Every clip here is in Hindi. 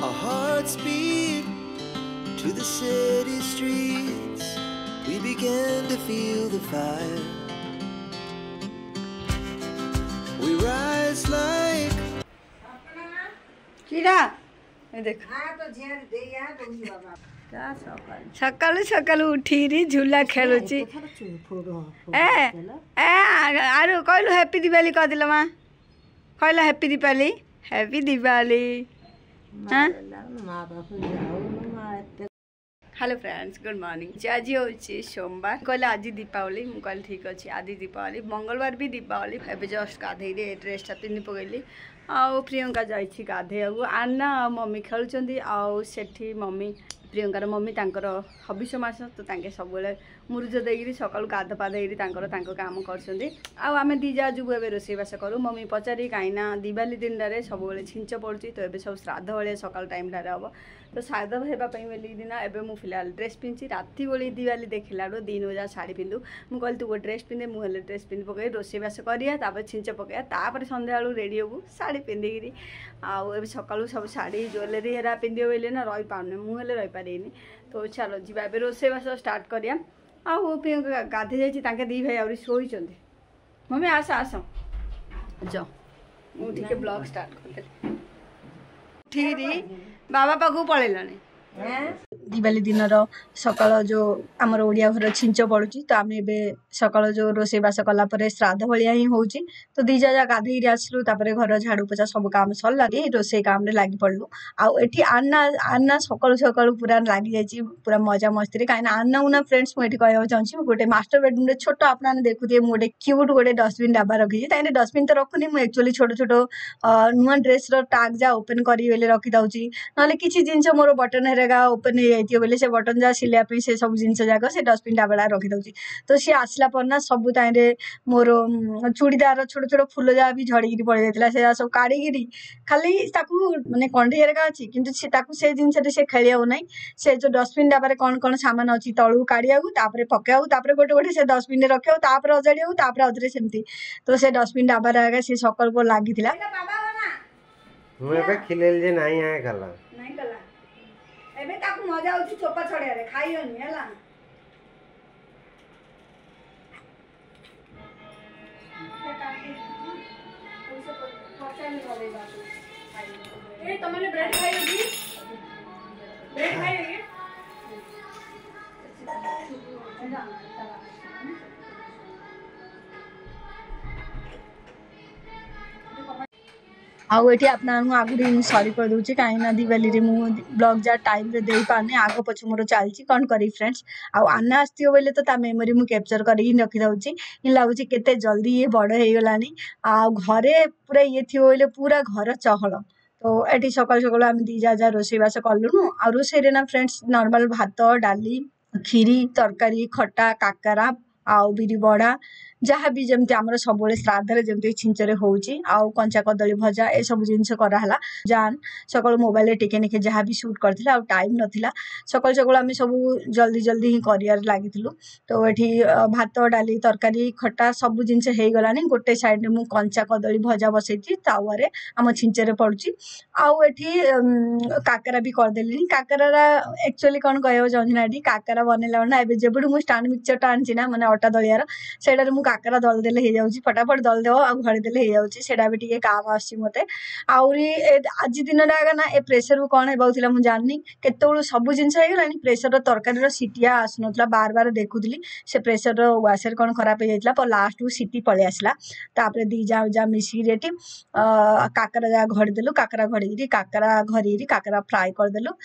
Our hearts beat to the city streets. We began to feel the fire. We rise like कीड़ा देख सकालू सकालू उठी झूला खेलुची ए ए आरु कहलु हैप्पी दिवाली कह दिल माँ कहल हैप्पी दीपावली हैप्पी दिवाली हाँ हेलो फ्रेंड्स गुड मॉर्निंग आज हूँ सोमवार कहले आज दीपावली मुझे कहली ठीक अच्छे आज दीपावली मंगलवार भी दीपावली एवं जस्ट गाधे ड्रेसटा पिंधि पकईली आउ प्रियंका जाइए गाधे आना मम्मी खेलुंट आठी मम्मी प्रियंकार मम्मी तांकर हबिष मास तो तांके सब मुरुज देगी सकाल गाध पाधे काम कर दी जा जो ए रोसईबास करूँ मम्मी पचारि कहीं दिवाली दिन सब छिंच पड़ी तो ये सब श्राद्ध भाया सकाल टाइम हम तो श्राद्ध होगापी बोली दिन एवं मुझे फिलहाल ड्रेस पिंधि राति बोली दिवाली देखला दिन बजा शाढ़ी पिंधु मुझे कहली तू ड्रेस पिंधे मुझे ड्रेस पिंधि पकई रोसईबास करा छिंच पकड़ा संध्या रेडी हबू शाढ़ी पिंधिकी आउ सकालू सब शाढ़ी ज्वेलरी हेरा पिंधे बोले ना रही पाने मुझे रही पारे तो चलो जी ए रोसईबास स्टार्ट करिया आउ प्रियंका गाधे जाइए दी भाई आहरी शोई मम्मी आस आस जाओ मुझे ब्लॉग स्टार्ट कर ठीक बाबा पाखु पलैलानी दिवाली दिन सकाल जो आमर ओडिया घर छिंच पड़ुची तो आम ए सकाल जो रोसईबास कलापर श्राद्ध भाया ही हो तो दीजा जा गाधे आसलु घर झाड़ू पोछा सब काम सरला रोसई काम लगी पड़लु आठी आना आना सकालू सकालू पूरा लगी जाइए पूरा मजा मस्ती कहीं आना उना फ्रेंड्स मुझे कहना चाहिए गोटे मास्टर बेडरूम छोट आपने देखुए मुझे क्यूट गोटे डस्टबिन डाबा रखी कहीं डस्टबिन तो रखुनी मुझे एक्चुअली छोट छोट नुआ ड्रेस टाग जा ओपन करी रखी दूसरी ना कि जिनस मोर बटन हेरेगा ओपन हो जाइए बोले से बटन जहाँ सिलाई से सब जिन जाक से डस्टबिन डाबा रखी दूसरी तो सी आसला पर ना सब ताइरे मोर चूड़ीदार छोट छोट फुल जहाँ भी झड़की पड़ जाता सब काढ़ी खाली मानने कंडे हेरेका अच्छी कि से जिन से खेलिया ना से जो डस्टबिन डाबार कौन कौन सामान अच्छी तलू काढ़िया पकड़ा गोटे गोटे से डस्टबिन रखा अजाड़िया आउे सेमती तो से डस्टबिन डाबार आगे से सकाल पर लगी मजा होची चोपा छड़िया खाई होनी है तुमने ब्रेड खाई ब्रेड खाई आउे अपना आगुरी सरी कर दूसरी कहीं दिवाली मुझे ब्लॉग जहाँ टाइम रे दे पाने आग पछ मोर चलती कौन करी फ्रेंड्स आना आसो बोले तो मेमोरी मुझे कैप्चर कर रखी दूसरी इन लगुच के जल्दी ये बड़ हो गलानी घरे पूरा ये थी बोले पूरा घर चहल तो ये सकाल सकाल आम दी जा रोसईबास कलुनु आ रोसई ना फ्रेंड्स नॉर्मल भात डाली खीरी तरकारी खटा काकरा आउ बिरी बड़ा जहाँ भी जमती आमर सब श्राद्ध जमी छिंचरे होची आउ कंचा कदली भजा ए सब जिनस कराला जान सकाल मोबाइल टिके निके जहाँ भी शूट करथिला टाइम नथिला सकाल सकाल आम सब जल्दी जल्दी ही करियार लागिथिलु तो एठी भात डाली तरकारी खटा सब जिनस हो गलानी गोटे साइड मु कंचा कदली भजा बसैती तावारे आम छिंचरे पड़ुची आउ एठी काकरा भी करदेली काकरा एक्चुअली कौन कहवा चाहूँ काकरा बनैला ना ए जेबडू मु स्टांड मिक्सचर आनी ना माने अटा दलियार सेटार मु काकरा दल देले हो जाउची फटाफट दल देव आ घड़ी देले हो जाउची सेटा भी टिके काम आसी मते आउरी आज दिन डागा ना ए प्रेशर को कौन हेबाउथिला मु जाननी केतेबेलु सब जिनस हो गलानी प्रेशर तरकारी रो सीटिया आसुनथला बार बार देखुथली से प्रेशर रो वाशर कौन खराब हो जाइतला पर लास्ट को सीटी पळे आसला तापरे दी जा जा मिसी रेटी काकरा जा घड़ी देलु काकरा घड़ी काकरा फ्राई कर देलु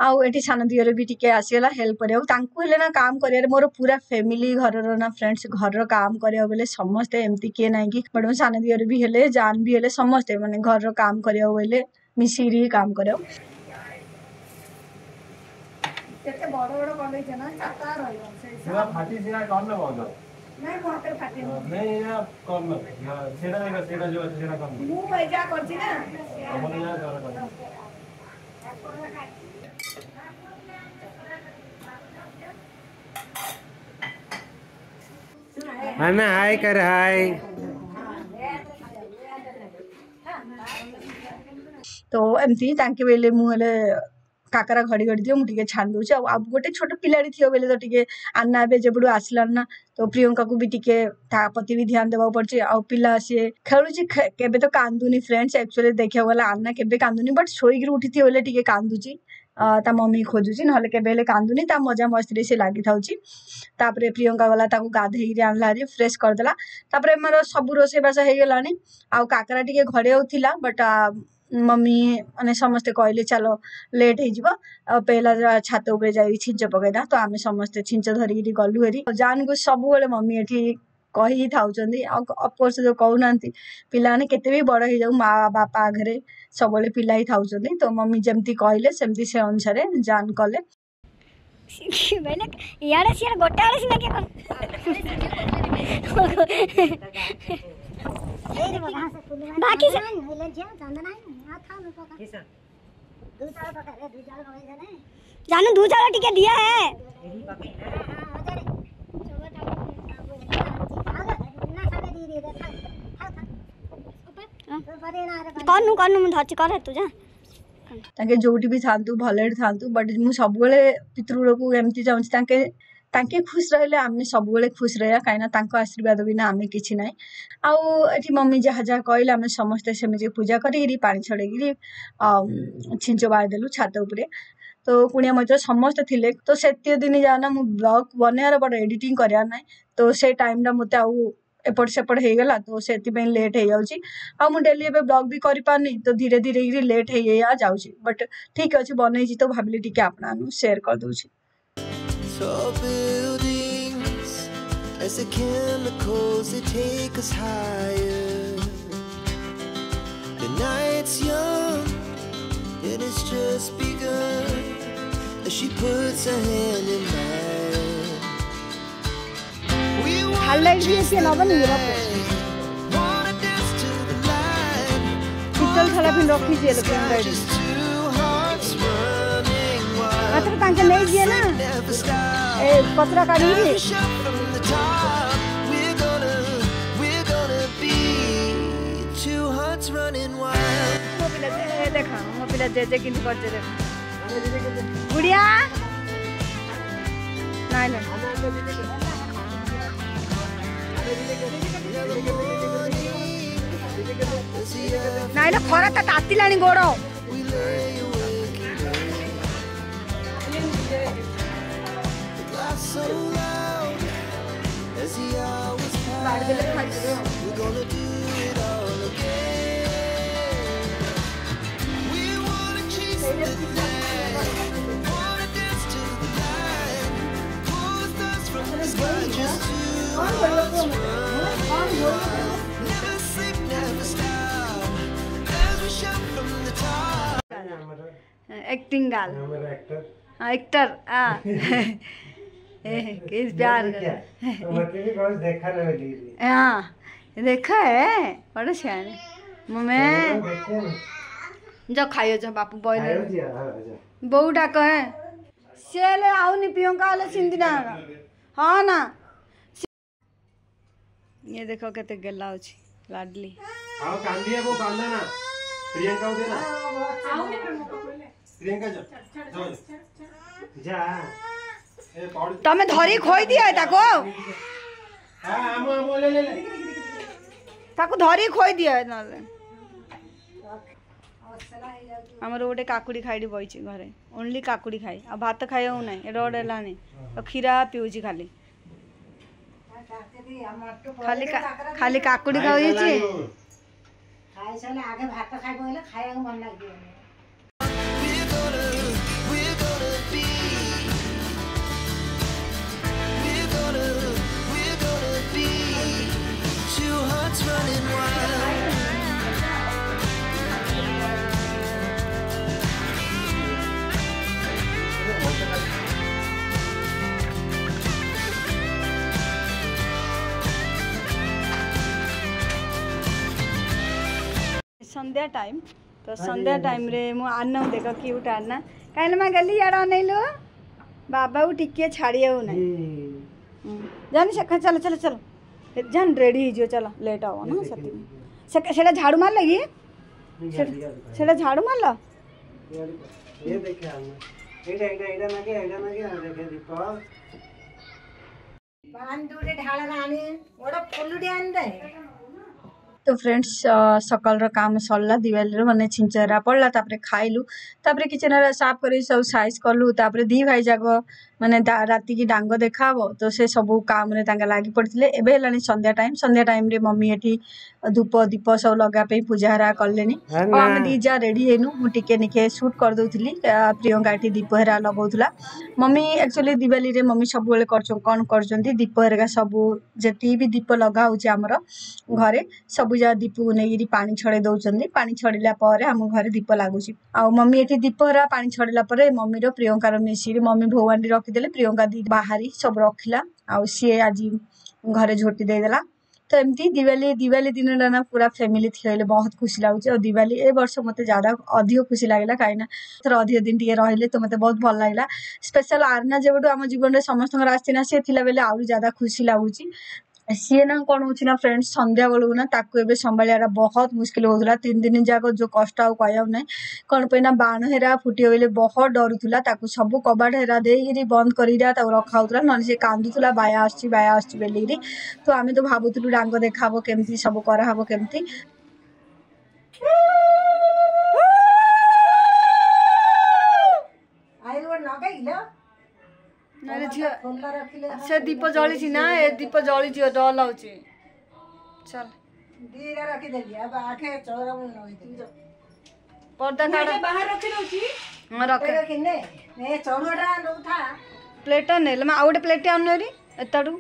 आउ एटी सान दियर भी टिके आसीगला हेल्प करिया ना काम करिया मोर पूरा फैमिली घर ना फ्रेंड्स घर काम करिया बेले समस्ते एमती किए ना कि बट सान दियर भी हेले जान भी हेले समस्ते माने घर काम करिया बेले मिसिरी काम करिया केते बड़ बड़ कॉलेज है ना चाटा रहयो सेला फाटी सिरा कौन न बोल नहीं मोटर फाटी नहीं या कम सेटा जो सेटा कम मु एजा करछि ना हमन या कर मैं हाय कर हाय तो एमती तांके बेले मुझे काकरा घड़ी घड़ी दियो मुझे छाण दूचे अब गोटे छोट पिलाड़ी थी बेले तो टिके आन्ना ए जब आसलान ना तो प्रियंका को भी टिके प्रति भी ध्यान देवा पड़े आ पिला सी खेलुची केबे तो कांदुनी फ्रेंड्स एक्चुअली देखा गला आन्ना केबे कांदुनी बट शोईक उठी बेले टिके कांदुची ता मम्मी खोजुची ना केबे हेले कांदुनी ता मजा मस्ती से लगी थाउची तापरे प्रियंका गला ताकू गाधेई आनला हारी फ्रेश करदेला तापरे मोर सब रोसे बास हो गलानी आ काकरा टिके घरे होथिला बट मम्मी माने समस्ते कहले चलो लेट हो पहला छात उपरे जाई छिंच पकेदा तो आमे समस्ते छिंच धरिकी गलु हेरी जान को सब बेले मम्मी एठी कही थाउचंदी अफकोर्स जो कहूनांती पिलाने केते भी बड़ हो जाऊ माँ बापा आगे सब पिला ही थाउचंदी तो मम्मी जमती कहले सेमती से अनुसार जान कले यार सियार गोटा वाला सिना क्या बाकी जानू दूध वाला टिके दिया है कौन मैं धरची कर तू जा ताके जोटी भी थांतु भले थांतु बट मु सब बेले पितृ को एमती चाहूँ ताके खुश रहिले आमे सब बेले खुश रहा कहीं तांको आशीर्वाद बिना आमे किछि नाई आउ एठी मम्मी जहाँ जहाँ कहले आमे समस्ते सेमिति पूजा करी पानी छड़ेगी छिंच बार देलु छात उपरे तो कुणिया मत समस्त थिले तो सेते दिन जाना मु ब्लॉग बनार बट एडिटिंग करार ना तो से टाइम टा मते आउ एपट सेपट हो गला तो से लेट हो जाउची आ मु डेली एबे ब्लॉग भी करि पानी तो धीरे धीरे लेट हो जाउची बट ठीक अछि बनै तो भाबिली टिके आपना शेयर कर दूची Tall buildings as the chemicals they take us higher. The night's young and it's just begun as she puts her hand in mine. We wanna chase the night, wanna dance to the light. पिस्तल थला फिर रखी जे लोग ready Just two hearts running wild. मात्र तांके नहीं दिए ना Never stop. ए पत्रा काढी Shot from the top. We're gonna be two hearts running wild. मो पिला जे देखा मो पिला जे किंतु करते देखा गुड़िया नहीं नहीं ना खरा ता तातिलानी गोड़ We lay awake and pray. The laughs so loud as the hours pass. We're gonna do it all again. We wanna chase the night, wanna dance to the light. Pull the stars from the sky, just two hearts running wild. Never sleep, never stop as we shout from the top. Acting गाल एक्टर किस प्यार हाँ देखा है बड़ा सियाने मैं जो खाइयो जो बापू बॉयल बहु डाक है सेले आउनी प्रियंका वाले सिंधी ना हाँ ना ये देखो केते गल्ला होची लाडली आओ कांदिया को बांधना ना प्रियंका को देना प्रियंका जा ए पौड़ तमे धरी खोई दिया ताको हां आमो ले ताको धरी खोई दिया नले हमर गोटे काकुड़ी खाइडी बइची घरे ओनली काकुड़ी खाई आ भात खाइयो नै एडो डेलानी तो खीरा पिउची खाली खाली खाली काकुड़ी खाई छी खाई साले आगे भात खाइ बोले खाया को मन लागियो We're gonna be two hearts running wild. Sandhya time तो संध्या टाइम रे मु आना देख क्यूट आना कहीं मैं गली यार नहीं बाबा को टिके छाड़िया नहीं जानी से चलो चलो चलो जान रेडी हो चलो लेट आओ ना सती से झाड़ू मार लगी सेटा झाड़ू मारला ये देखे हम एडा लगे देखे दीप पान दूरे ढाला रानी ओडा फुलुडी आन दे। तो फ्रेंड्स सकाल काम सरला दिवाली माने छिंचरा पड़ला तापरे खाइलु तापरे किचन रा साफ करी सब साइज करलु तापरे दी भाई जाग माने राती की डांग देखाबो तो से सब काम रे तांगा लागी पड़थिले। एबे हलानी संध्या टाइम रे मम्मी एठी धूप दीप सब लगा पे पूजा हरा करलेनी और हम दी जा रेडी हेनु मु टिके निके शूट कर दोथली प्रियंका एठी दीप हरा लगाउथला। मम्मी एक्चुअली दिवाली रे मम्मी सब बेले कोन करचंती दीप हरा सब जेती भी दीप लगा होची हमर घरे सब जा दीप को नहीं पानी छड़े दौरान पानी छड़ला आम घर दीप लगुच मम्मी ये दीप हरा पानी छड़ला मम्मी रो प्रियंकार मिसी मम्मी भगवान रखिदे प्रियंका दी बाहरी सब रखिला आ सी आज घरे झोटी देदेला। तो एमती दिवाली दिन ना पूरा फैमिली थी बहुत खुशी लगुच और दिवाली ए वर्ष मत ज्यादा अधिक खुशी लगे कहीं थोड़ा अधिक दिन टे रही तो मत बहुत भल लगे। स्पेशल आर्ना जब आम जीवन में समस्त आसना सी बेले आहरी ज्यादा खुशी लगुच सी ना कौन हो फ्रेंड्स संध्या बेलू ना ताकू संभाल बहुत मुस्किल होता 3 दिन जाक जो कष्ट आ कह ना कौन पे ना बाण हेरा फुटी गले बहुत डरुला सब कबाट हेरा दे बंद कर रखा ना सी कांदुला बाया आसली तो आम तो भावुलु डांग देखा केमती सब कराब केमती से दीप जली ना ए दीप जली डर लगे चल पर्दा बाहर प्लेट ने आउ गोटे प्लेट आनु एताड़ू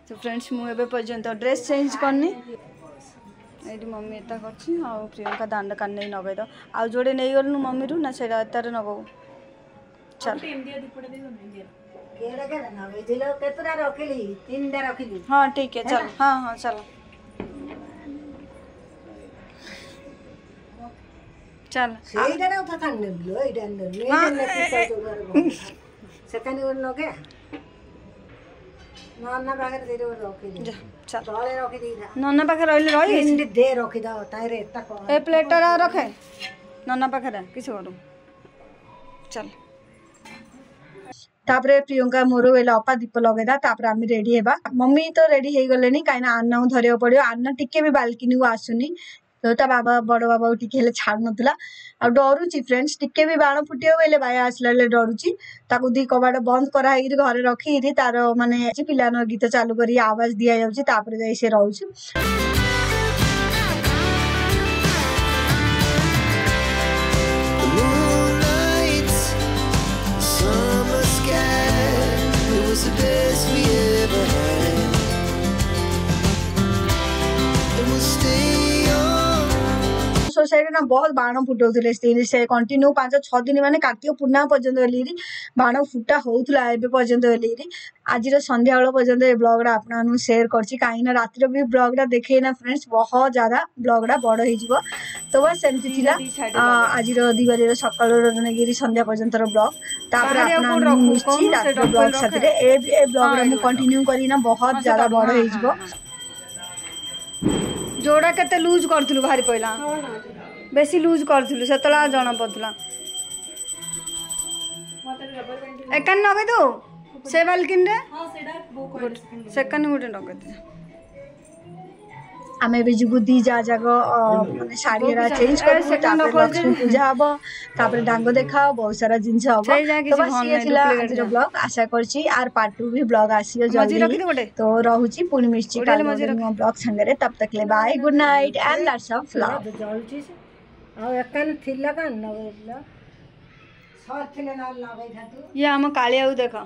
तो फ्रेंड्स मुझे पर्यंत ड्रेस चेंज करनी ये मम्मी एता कर प्रियंका दांड कान नहीं नगई दो आउ जोड़े नहीं गलु मम्मी रू ना से एतार नगौ चल हाँ ठीक है चल हाँ हाँ चल चल नन्ना पाखे नन्ना पाखे रही दे रखी दे ए प्लेटा रखे नन्ना पाखे किसी करूँ चल तापरे प्रियंका मोर वेले अपा दीप लगेदा तापरे आम रेडी हेबा मम्मी तो रेडी हो गले कहीं आना को धरिया पड़ो आना टिके भी बाल्कनी को आसुनी तो ता बाबा बड़ बाबा टिके छाड़ नथुला आ डरुची फ्रेंड्स टिके भी बाण फुटियो बेले बाया आसला डरुची ताकू दी कबाट बंद कराई घरे रखी तार माने पिलान गीत चालू करी आवाज दिया जाउची तापरे जाई से रहउची सोसाइटी ना बहुत बाण फुटाऊे से कंटिन्यू 5-6 दिन माने कार्तिक पूर्णिमा पर्यंत बोली बाण फुटा होता है पर्यंत बोली आज संध्या बेल पर्यंत ये ब्लॉगटा आपन शेयर करछि कहीं रातिर भी ब्लॉगटा देखे ना फ्रेंड्स बहुत ज्यादा ब्लॉगटा बड़ हो तो बस एमती थिला आज दिवाली सकाल संध्या पर्यंत ब्लॉग तापर ब्लॉग साथी ए ब्लॉगटा मु कंटिन्यू करिना बहुत ज्यादा बड़ हो जोड़ा केते लूज करथुलु भारी पहिला बेसी लूज करथुलु सेतला जणा पड़थुला एकान नगे तो से बाल्कनी रे हां सेडा सेकंड गुटे नगे आमे भी जुगु दी जा जागो माने साड़ी रा चेंज करबो तापर लक्ष्मी पूजा हबो तापर डांगो देखा बहुत सारा जिंस हबो तो बस ये थिला आज ब्लॉग आशा करछि आर पार्ट 2 भी ब्लॉग आसीयो जल्दी तो रहउछि पुनी मिर्ची काल ब्लॉग संगरे तब तक ले bye good night and lots of love जलछि आ एकान थिला का नगेला सब थिले ना लागै थातु ये हम कालियाउ देखा